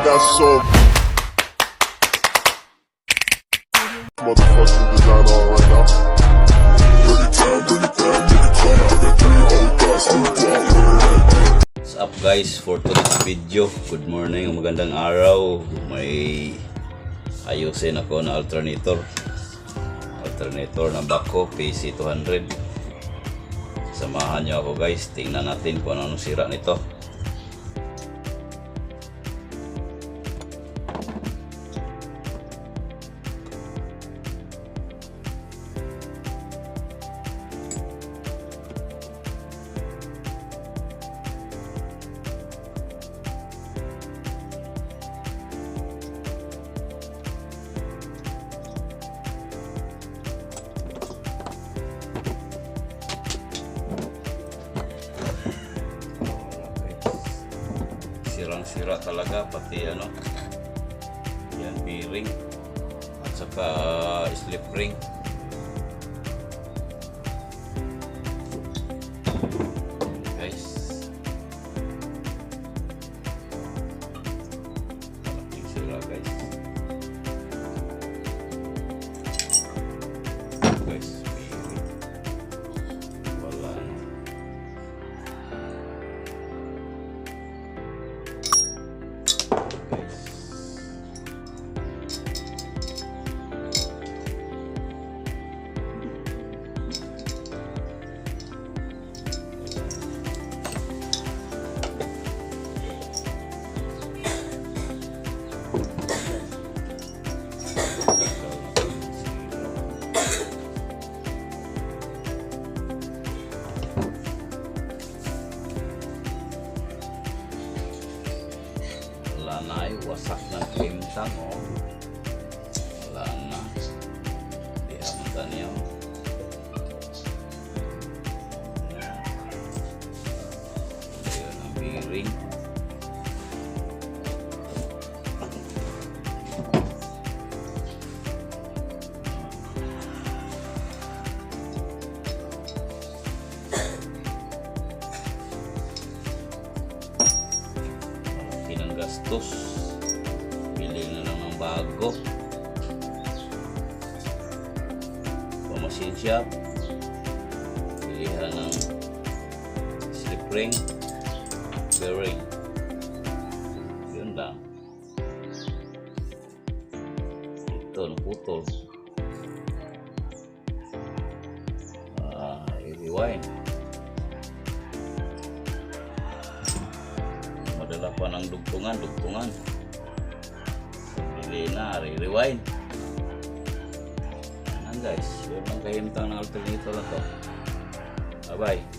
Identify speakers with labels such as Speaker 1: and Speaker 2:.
Speaker 1: got so motherfucking design on right now. Bring it down, bring it down, bring it down. I got 3 old guys to walk.
Speaker 2: What's up guys, for today's video, good morning, magandang araw. May ayusin ako na alternator ng Baco PC200. Samahan nyo ako guys, tingnan natin kung anong sira nito. Sirang-sira talaga, pati yan bearing at saka slip ring. Guys, malaking sira guys. Bearing wala na. Wala na ay wasak ng kintang wala na, di amutan niya ayun ang bearing. Gastos, bili na lang ng bago. Pamasin shop, bilihan ng slip ring, bearing, yun lang. Ito naputol, i-rewind. Madala pa ng dugtungan. Bili na, rewind. Yan guys, yun lang kahimtang ng alternator na to. Bye bye.